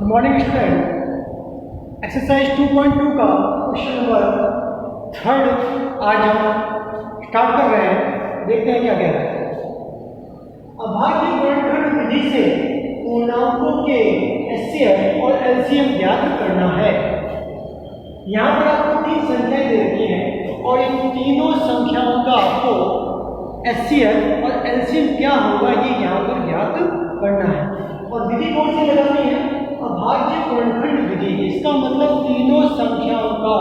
Morning student, exercise 2.2 का question number 3 आज हम स्टार्ट कर रहे हैं। देखते हैं क्या कह रहा है। अभाज्य गुणनखंड विधि से पूर्णांकों के एचसीएफ और एलसीएम ज्ञात करना है। यहाँ पर आपको 3 संख्याएं दे रखी हैं और इन तीनों संख्याओं का आपको एचसीएफ और एलसीएम क्या होगा ये यहाँ पर ज्ञात करना है। और विधि कौन सी लगानी है? अभाज्य गुणनखंड विधि। इसका मतलब तीनों संख्याओं का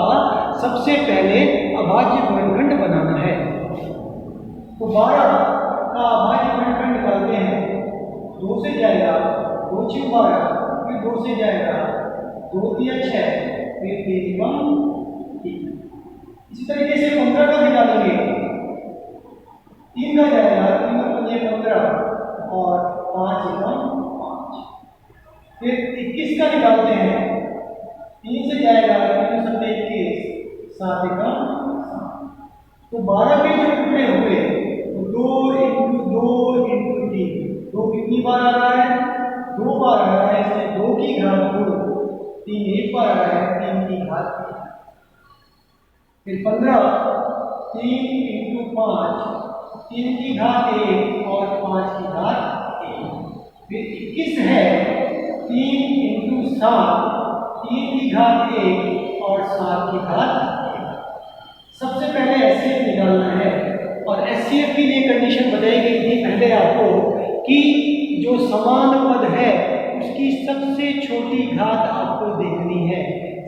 सबसे पहले अभाज्य गुणनखंड बनाना है। तो 12 का अभाज्य गुणनखंड निकालते हैं। 2 से जाएगा 2 × 12, फिर 2 से जाएगा 2 × 6, फिर 3 × 3। इसी तरीके से 15 का निकालेंगे। 3 का जाएगा 3 × 15 और 5 × 5। फिर 21 का निकालते हैं। 3 से जाएगा 3 × 7 21, 7 × 7। तो 12 के जो टुकड़े हुए तो 2 × 2 × 3, 2 कितनी बार आ रहा है? 2 बार आ रहा है, इसलिए 2 की घात 2, 3 एक बार आ रहा है, 3 की घात 3। फिर 15 3 × 5, 3 की घात 1 और 5 की घात 1। फिर 21 है 3 × 7, 3 की घात 1 और 7 की घात 1। सबसे पहले एचसीएफ निकालना है और एचसीएफ के लिए कंडीशन बताई गई थी पहले आपको कि जो समान पद है उसकी सबसे छोटी घात आपको देखनी है।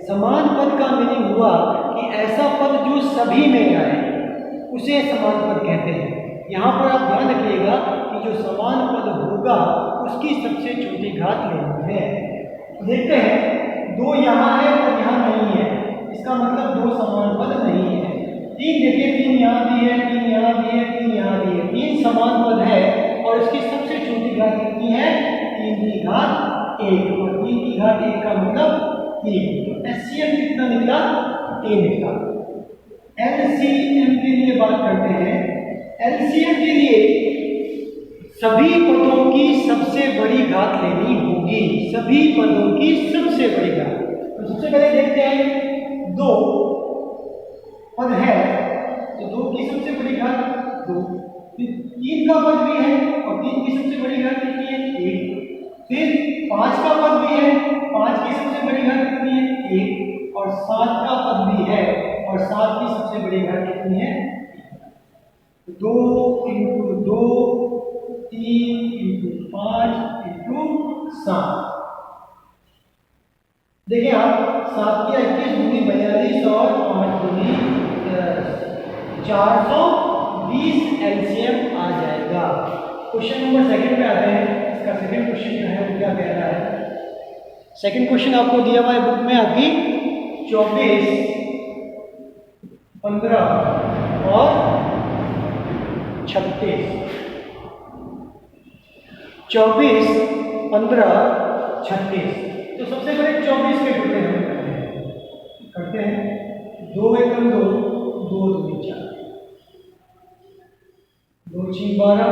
समान पद का मीनिंग हुआ कि ऐसा पद जो सभी में आए उसे समान पद कहते हैं। यहाँ पर आप ध्यान रखिएगा कि जो समान पद होगा उसकी सबसे छोटी घात लेनी है। देखते हैं 2 यहाँ है और यहाँ नहीं है, इसका मतलब 2 समान पद नहीं है। 3 देखिए 3 यहाँ दी है, 3 यहाँ दी है, 3 यहाँ दी है, 3 समान पद है और इसकी सबसे छोटी घात कितनी है? 3 की घात 1 और 3 की घात 1 का मतलब 3। एचसीएफ कितना निकला? 3 निकला। एलसीएम के लिए बात करते हैं। एलसीएम के लिए सभी पदों की सबसे बड़ी घात लेनी होगी। सभी पदों की सबसे बड़ी घात। तो सबसे पहले देखते हैं 2 पद है तो 2 की सबसे बड़ी घात 2। फिर 3 का पद भी है और 3 की सबसे बड़ी घात कितनी है? 1। फिर 5 का पद भी है, 5 की सबसे बड़ी घात कितनी है? 1। और 7 का पद भी है और 7 की सबसे बड़ी घात कितनी है? 2 × 2, 3 × 5 × 7। देखिए आप 7 की 21 दूनी 42 और 5 दूनी 420 एलसीएम आ जाएगा। क्वेश्चन नंबर 2 पे आते हैं। इसका सेकंड क्वेश्चन जो है वो क्या कह रहा है? सेकंड क्वेश्चन आपको दिया हुआ है बुक में आपकी 24, 15 और 36। 24, 15, 36। तो सबसे पहले 24 के टुकड़े हम करते हैं। 2 × 1 2, 2 × 2 4, 2 × 6 12,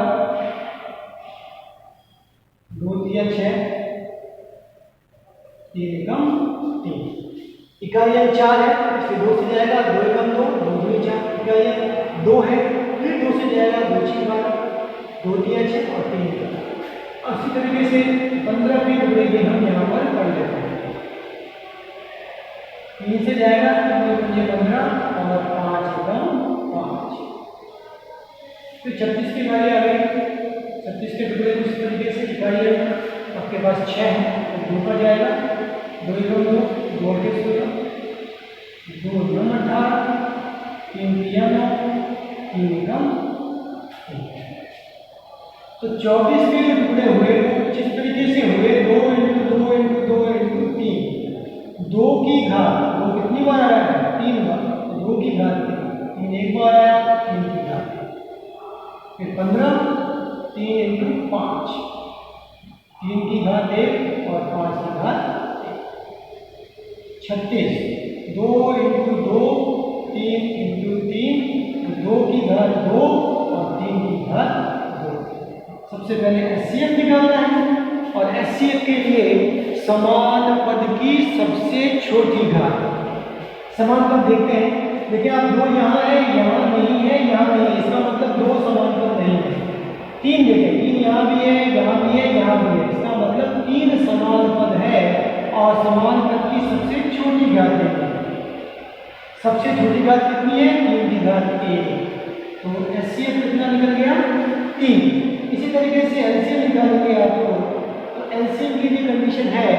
2 × 6, 3 × 3। इकाइयाँ 4 है, इसलिए 2 से जाएगा 2 × 2, 2 × 4। इकाइयाँ 2 है, फिर 2 से जाएगा 2 × 6 12, 2 × 6 और 3 × 4। इसी तरीके से 15 के टुकड़े भी हम यहाँ पर कर लेते हैं। 3 से जाएगा 3 × 15 और 5 × 5। फिर 36 की बारी आ गई। 36 के टुकड़े इस तरीके से इकाई आपके पास 6 है तो 2 पर जाएगा। 2 × 2, 2 × 16, 2 × 9 18, 3 × 9, 3 × 1। तो 24 के जो टुकड़े हुए कुछ इस तरीके से हुए। 2 × 2 × 2 × 3, 2 की घात 2 कितनी बार आ रहा है? 3 बार। तो 2 की घात 3 एक बार आया, 3 की घात 1। फिर 15 3 × 5, 3 की घात 1 और 5 की घात 1। 36 2 × 2, 3 × 3, 2 की घात 2 और 3 की घात 2। सबसे पहले एचसीएफ निकालना है और एचसीएफ के लिए समान पद की सबसे छोटी घात। समान पद देखते हैं। देखिए आप दो यहाँ है, यहाँ नहीं है, यहाँ नहीं है, इसका मतलब दो समान पद नहीं है। तीन देखिए, तीन यहाँ भी है, यहाँ भी है, यहाँ भी है, इसका मतलब तीन समान पद है और समान पद की सबसे छोटी घात है। सबसे छोटी घात कितनी है? 3 की घात a। तो HCF कितना निकल गया? 3। इसी तरीके से LCM निकाल के आपको, तो LCM की जो कंडीशन है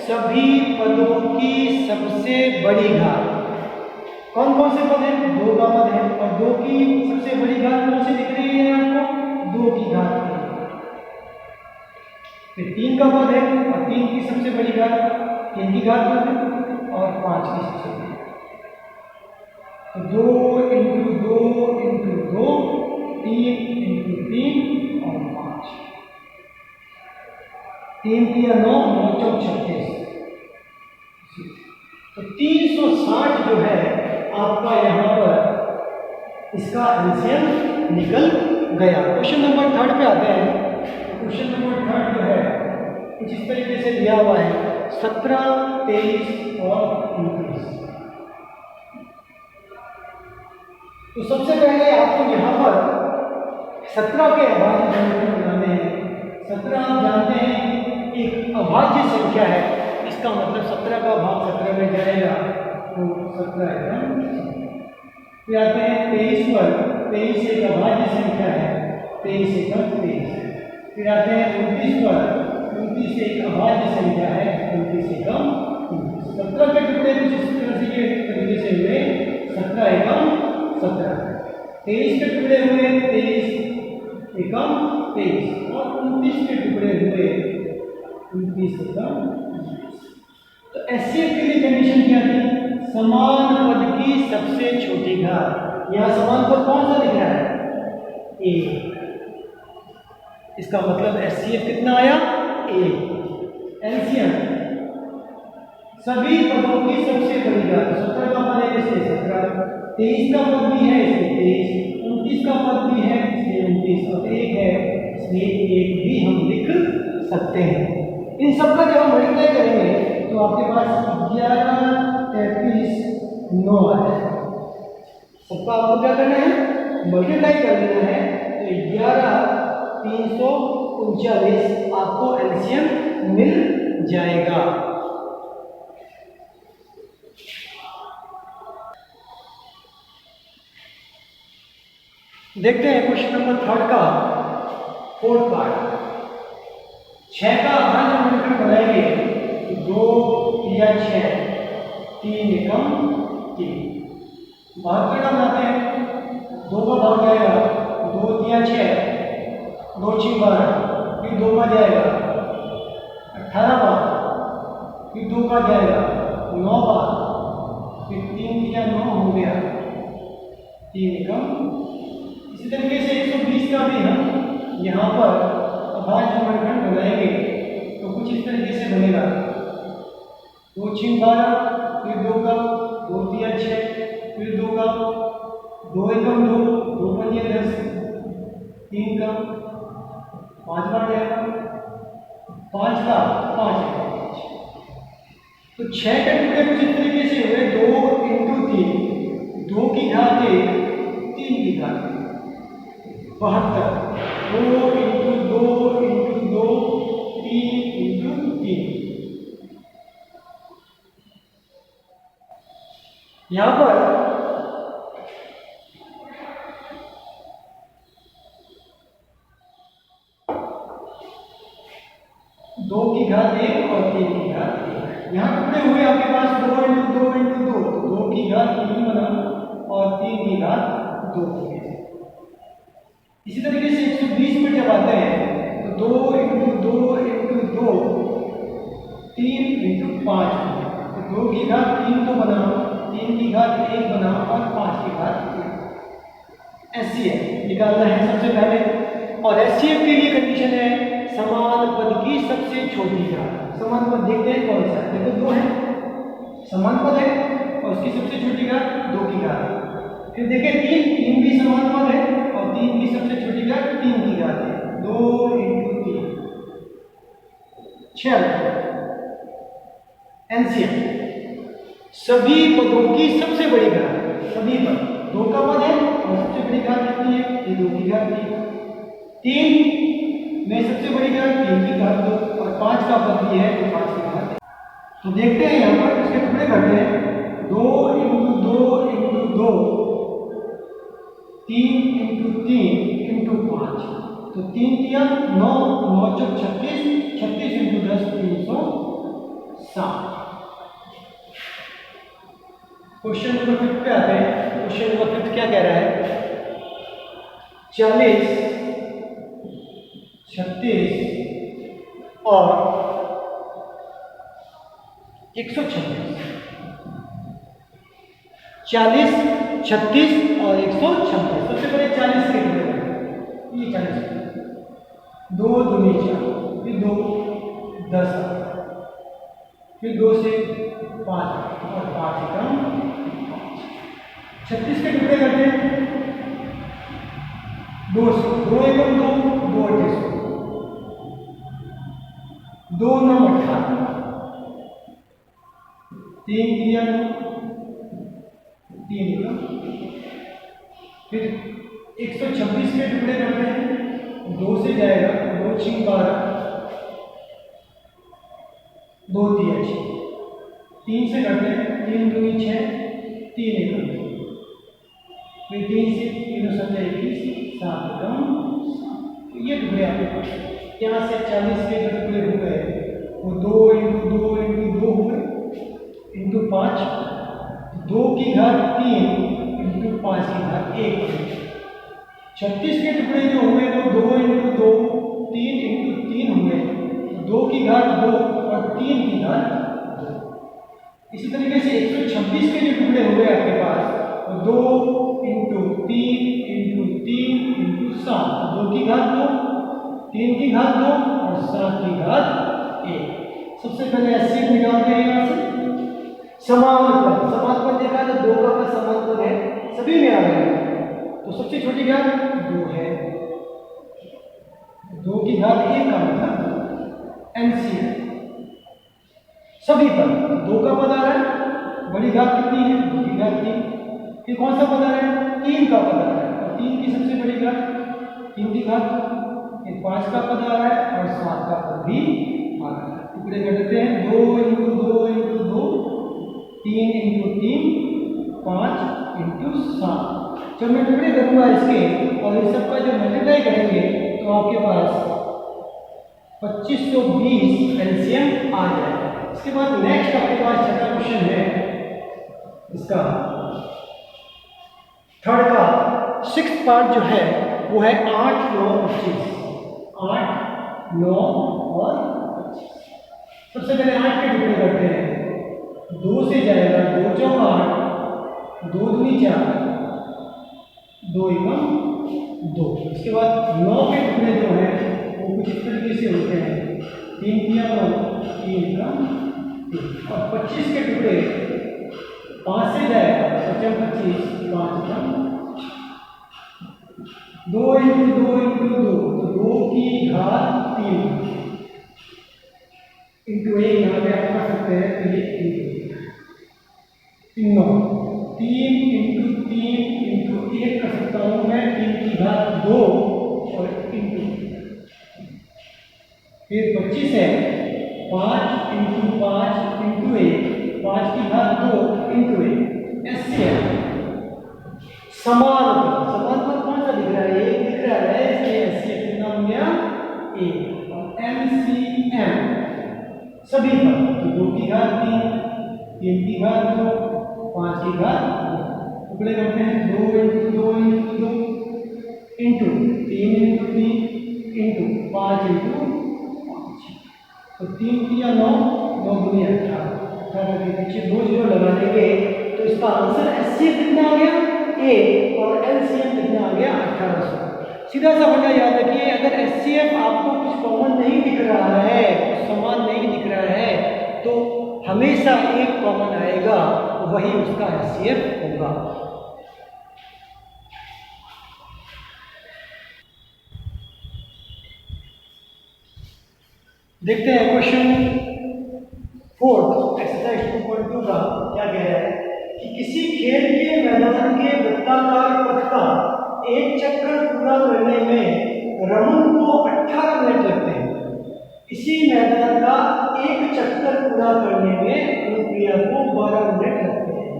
सभी पदों की सबसे बड़ी घात। कौन कौन से पद है? 2 का पद है और 2 की सबसे बड़ी घात कौन सी दिख रही है आपको? 2 की घात है। फिर 3 का पद है और 3 की सबसे बड़ी घात 3 की घात है और 5 की सबसे बड़ी। तो 2 इंटू 2 इंटू 2, 3 इंटू 3 और 5। 3 3 9, 9 4 36। तो 360 जो है आपका यहाँ पर इसका एलसीएम निकल गया। क्वेश्चन नंबर 3 पे आते हैं। क्वेश्चन नंबर 3 जो है कुछ इस तरीके से दिया हुआ है 17, 23 और 29। तो सबसे पहले आपको यहाँ पर 17 के अभाज्य समीकरण बनाने हैं। 17 आप जानते हैं एक अभाज्य संख्या है, इसका मतलब 17 का भाग 17 में जाएगा तो 17 एकदम। फिर आते हैं 23 पर। 23 एक अभाज्य संख्या है, 23 एकम 23। फिर आते हैं 29 पर। 29 एक अभाज्य संख्या है, 29 एकम 29। 17 के टुकड़े कुछ इस तरह से ये तरीके से हुए 17 एकम 17। 23 के टुकड़े हुए 23 एकम 23 और 29 के टुकड़े हुए 29 एकम 29। तो HCF के लिए कंडीशन क्या थी? समान पद की सबसे छोटी घात। यहाँ समान पद कौन सा दिख रहा है? A। इसका मतलब HCF कितना आया? A। LCM सभी पदों की सबसे बड़ी घात। 17 का पद है इसलिए 17, 23 का पद भी है इसलिए 23, 29 का पद भी है इसलिए 29 और 1 है इसलिए 1 भी हम लिख सकते हैं। इन सब का जब हम मल्टीप्लाई करेंगे तो आपके पास 11, 33, 9 है। सबका आपको क्या करना है? मल्टीप्लाई कर देना है। तो 11, 339 आपको एलसीएम मिल जाएगा। देखते हैं क्वेश्चन नंबर 3 का 4th पार्ट। 6 का अभाज्य समीकरण बनाएंगे। 2 या 6, 3 एकम 3। भाग का बनाते हैं। 2 का भाग जाएगा 2 या 6, 2 6 12, फिर 2 का जाएगा 18 बार, फिर 2 का जाएगा 9 बार, फिर 3 या 9 हो गया 3 एकम। इसी तरीके से 120 का भी हम यहाँ पर अभाज्य समीकरण बनाएंगे तो कुछ इस तरीके से बनेगा। 2 6 12, फिर 2 का 2 3 6, फिर 2 का 2 एकम 2, 2 पंजे 10, 3 का 5 बार जाएगा, 5 का 5 एकम 5। तो 6 के टुकड़े कुछ इस तरीके से हुए 2 इंटू 3, 2 की घात 1, 3 की घात 72। 2 इंटू 2 इंटू 2, 3 इंटू 3। यहां पर दो की घात 1 और 3 की घात 1। यहां टुकड़े हुए आपके पास 2 इंटू 2 इंटू 2, 2 की घात 3 बना और 3 की घात 2। इसी तरीके से 120 पे जब आते हैं तो 2 इंटू 2 इंटू 2, 3 इंटू 5। तो 2 की घात 3 तो बना, 3 की घात 1 बना और 5 की घात 1। HCF निकालना है सबसे पहले और HCF के लिए कंडीशन है समान पद की सबसे छोटी घात। समान पद देखते हैं कौन सा है? देखो 2 है, समान पद है और उसकी सबसे छोटी घात 2 की घात। फिर देखिए 3 भी समान पद है और 3 की सबसे छोटी घात 3 की घात है। 2 इंटू 3 6। एलसीएम सभी पदों की सबसे बड़ी घात, सभी पद 2 का पद है और सबसे बड़ी घात कितनी है, ये 2 की घात 3 में सबसे बड़ी घात 3 की घात 2 और 5 का पद भी है तो 5 की घात। तो देखते हैं यहाँ पर इसके टुकड़े करते हैं 2 इंटू 2 इंटू 2 3 इंटू 3 इंटू 5 तो 3 किया 9 9 चौक 36 36 इंटू 10 360। क्वेश्चन नंबर 5 पे आते हैं। क्वेश्चन नंबर 5 क्या कह रहा है 40 36 और 126 40 36 और 126 सबसे पहले 40 के टुकड़े ये 40 2 दूनी 4 फिर 2 10 फिर 2 से 5 और 5 एकम 36 के टुकड़े करते हैं 2 से 2 एकम 2 2 28 2 9 18 3 दिया 3 एकम फिर 126 के टुकड़े करते हैं 2 से जाएगा 2 6 12 2 दिया 6 3 से करते हैं 3 दूनी 6 3 एकम फिर 3 से 3 7 21 7 एकम ये टुकड़े आपके पास यहाँ से 40 के टुकड़े हो गए वो 2 इंटू 2 इंटू 2 हुए इंटू 5 2 की घात 3 इंटू 5 की घात 1 36 के टुकड़े जो हुए वो 2 इंटू 2 3 इंटू 3 हुए 2 की घात 2 और 3 की घात 2। इसी तरीके से 126 के जो टुकड़े हुए आपके पास वो 2 इंटू 3 इंटू 3 इंटू 7 2 की घात 2 3 की घात 2 और 7 की घात 1। सबसे पहले एचसीएफ निकालते हैं यहाँ से समान पद देखा तो 2 का पद समान पद है सभी में आ गया तो सबसे छोटी घात 2 है 2 की घात 1 का मतलब एनसीएफ सभी पद 2 का पद आ रहा है बड़ी घात कितनी है 2 की घात 3 फिर कौन सा पद आ रहा है 3 का पद आ रहा है और 3 की सबसे बड़ी घात 3 की घात 5 का पद आ रहा है और 7 का पद भी आ रहा है। टुकड़े कर देते हैं 2 इंटू 2 इंटू 2 3 इंटू 3 5 इंटू 7 जब मैं टुकड़े करूंगा इसके और इन सबका जब मल्टीप्लाई करेंगे तो आपके पास 2520 एलसीएम आ जाएगा। इसके बाद नेक्स्ट आपके पास छठा क्वेश्चन है इसका थर्ड का 6th पार्ट जो है वो है 8 9 25 8 9 और 25। सबसे पहले 8 के टुकड़े करते हैं 2 से जाएगा 2 चौक 8 2 दूनी 4 2 एकम 2। इसके बाद 9 के टुकड़े जो हैं वो कुछ इस तरीके से होते हैं 3 किया 9 3 एकम 3 और 25 के टुकड़े 5 से जाएगा 25 5 एकम 2 इंटू 2 इंटू 2 तो 2 की घात 3 इंटू 1 यहाँ पे आप कर सकते हैं तो ये इंटू 3 इंटू 3 इंटू 1 कर सकता हूँ मैं 3 की घात 2 और इंटू फिर 25 है 5 इंटू 5 इंटू 1 5 की घात 2 इंटू 1 एचसीएफ समान पद कौन सा दिख रहा है 1 दिख रहा है इसलिए एचसीएफ कितना हो गया 1 और एलसीएम सभी पद तो 2 की घात 3 3 की घात 2 5 की घात 2 टुकड़े करते हैं 2 into 2 into 2 into 3 into 3 into 5 into 5 तो 3 किया 9 9 दूनी 18 18 के पीछे 2 जीरो लगा देंगे तो इसका आंसर एचसीएफ कितना आ गया 1 और एलसीएम कितना आ गया 1800। सीधा सा फंडा याद रखिए अगर एचसीएफ आपको कुछ कॉमन नहीं दिख रहा है कुछ समान नहीं दिख रहा है तो हमेशा एक कॉमन आएगा वही उसका एचसीएफ होगा। देखते हैं क्वेश्चन 4 एक्सरसाइज 6.2 का क्या कह रहा है कि किसी खेल के मैदान के वृत्ताकार पथ का एक चक्कर पूरा करने में रमन को 18 मिनट लगते हैं। इसी मैदान का एक चक्कर पूरा करने में अनुप्रिया को 12 मिनट लगते हैं।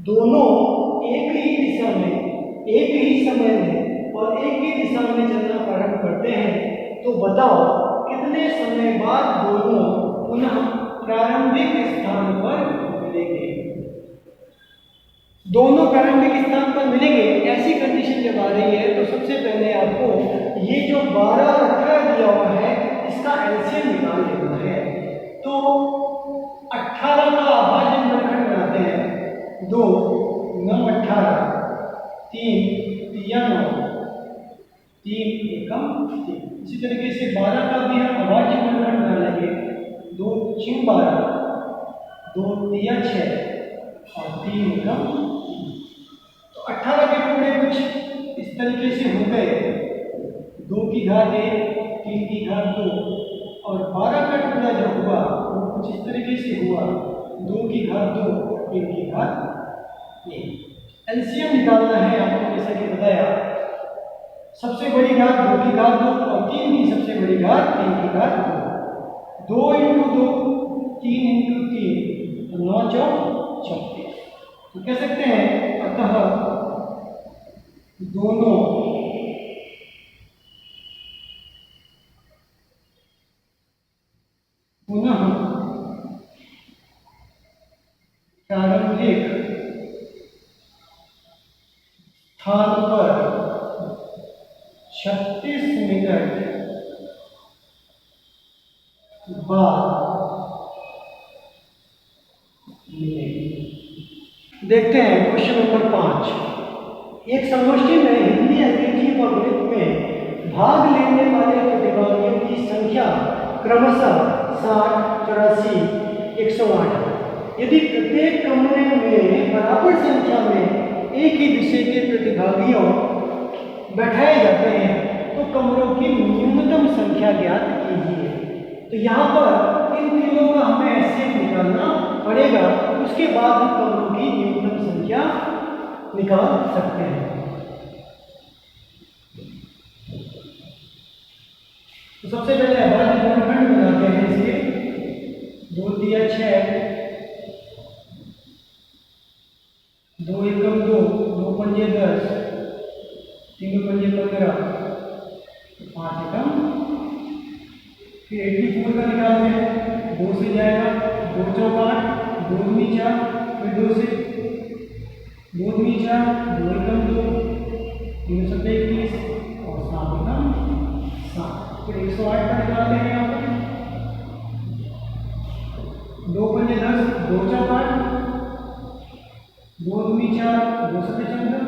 दोनों एक ही दिशा में, एक ही समय में और एक ही दिशा में चलना प्रारंभ करते हैं, तो बताओ कितने समय बाद दोनों पुनः प्रारंभिक स्थान पर मिलेंगे। दोनों प्रारंभिक स्थान पर मिलेंगे, ऐसी कंडीशन जब आ रही है तो सबसे पहले आपको ये जो 12 और 18 दिया हुआ है इसका एलसीएम निकाल लेना है। तो 18 का अभाज्य वर्गखंड बनाते हैं। 2 9 18, 3 3 9, 3 एकम 3। इसी तरीके से 12 का भी हम अभाज्य वर्गखंड बना लेंगे। 2 6 12, 2 3 6 और 3 एकम। तो 18 के टुकड़े कुछ इस तरीके से हो गए, 2 की घात 1, 3 की घात 2, और 12 का टुकड़ा जो हुआ वो कुछ इस तरीके से हुआ, 2 की घात 2, 3 की घात 1। एलसीएम निकालना है आपको, जैसा कि बताया, सबसे बड़ी घात 2 की घात 2 और 3 की सबसे बड़ी घात 3 की घात 2। 2 × 2 3 × 3 तो 9 4 36। तो कह सकते हैं अतः दोनों पुनः प्रारंभिक स्थान पर 36 मिनट बाद मिलेगी। देखते हैं क्वेश्चन नंबर 5। एक संगोष्ठी में हिंदी, अंग्रेजी और गणित में भाग लेने वाले प्रतिभागियों की संख्या क्रमशः 60, 84, 108 है। यदि प्रत्येक कमरे में बराबर संख्या में एक ही विषय के प्रतिभागियों बैठाए जाते हैं तो कमरों की न्यूनतम संख्या ज्ञात कीजिए। तो यहाँ पर इन तीनों का हमें एचसीएफ निकालना पड़ेगा, उसके बाद हम कमरों की न्यूनतम संख्या निकाल सकते हैं। तो सबसे पहले अभाज्य वर्गखंड बनाते हैं इसके। 2 3 6, 2 एकम 2, 2 पंजे 10, 3 पंजे 15, 5 एकम। फिर 84 का निकालते हैं, 2 से जाएगा, 2 चौक 8, 2 दूनी 4, फिर 2 से 2 दूनी 4, 2 एकम 2, 3 7 21 और 7 एकम 7। फिर 108 का निकालते हैं यहाँ पे। 2 पंजे 10, 2 चौक 8, 2 दूनी 4, 2 7 14,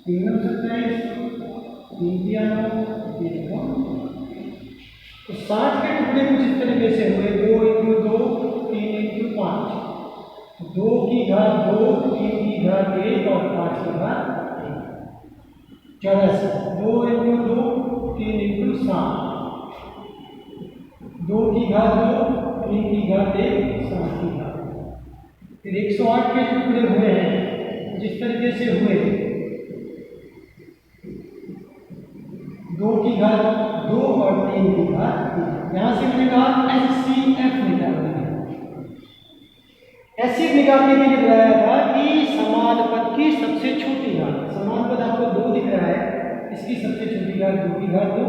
3 27, 3 3 9, 3 एकम। तो 60 के टुकड़े कुछ इस तरीके से हुए, 2 × 2, 3 × 5, 2 की घात 2, 3 की घात 1 और 5 की घात 1, 84। 2 × 2, 3 × 7, 2 की घात 2, 3 की घात 1, 7 की घात। फिर 108 के टुकड़े हुए हैं जिस तरीके से हुए, 2 की घात 2 और 3 की घात 3। यहां से मैंने कहा एचसीएफ निकालना है। एचसीएफ निकालने के लिए बताया था कि समान पद की सबसे छोटी घात, समान पद आपको 2 दिख रहा है, इसकी सबसे छोटी घात 2 की घात 2,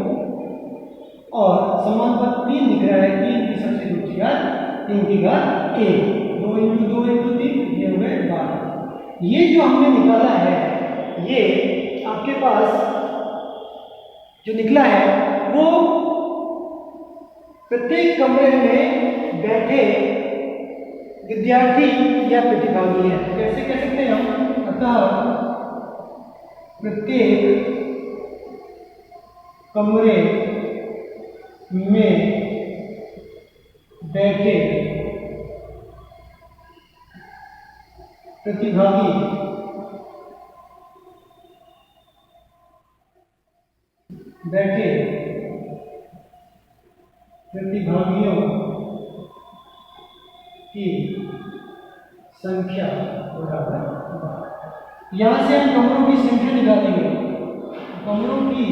और समान पद 3 दिख रहा है, 3 की सबसे छोटी घात 3 की घात 1। 2 × 2 × 3 ये हो गए 12। ये जो हमने निकाला है, ये आपके पास जो निकला है वो प्रत्येक कमरे में बैठे विद्यार्थी या प्रतिभागी है। कैसे कह सकते हैं हम? अतः प्रत्येक कमरे में बैठे प्रतिभागी प्रतिभागियों की संख्या बराबर 12। यहाँ से हम कमरों की संख्या निकालेंगे। कमरों की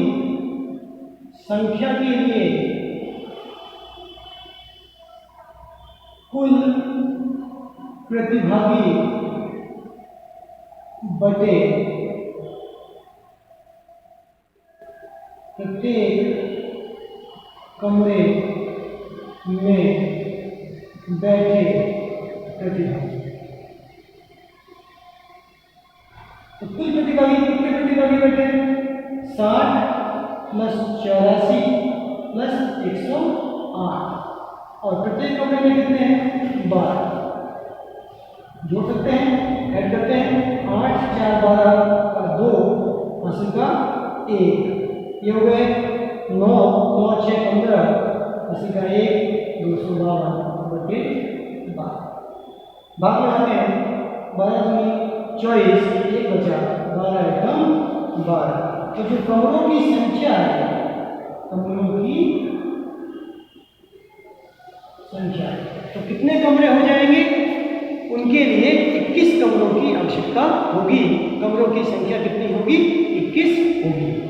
संख्या के लिए कुल प्रतिभागी बटे प्रत्येक कमरे में बैठे प्रतिभागी। तो कुल प्रतिभागी कितने प्रतिभागी बैठे? 60 प्लस 84 प्लस 108 और प्रत्येक कमरे में कितने हैं? 12। जोड़ सकते हैं, ऐड करते हैं। 8 4 12 का 2 हासिल का 1, ये हो गए 9 9 6 15 हासिल का 1 252 बटे 12। भाग लगाते 12 दूनी 24, 1 बचा, 12 एकम 12। तो जो कमरों की संख्या है, कमरों की संख्या, तो कितने कमरे हो जाएंगे? उनके लिए 21 कमरों की आवश्यकता होगी। कमरों की संख्या कितनी होगी? 21 होगी।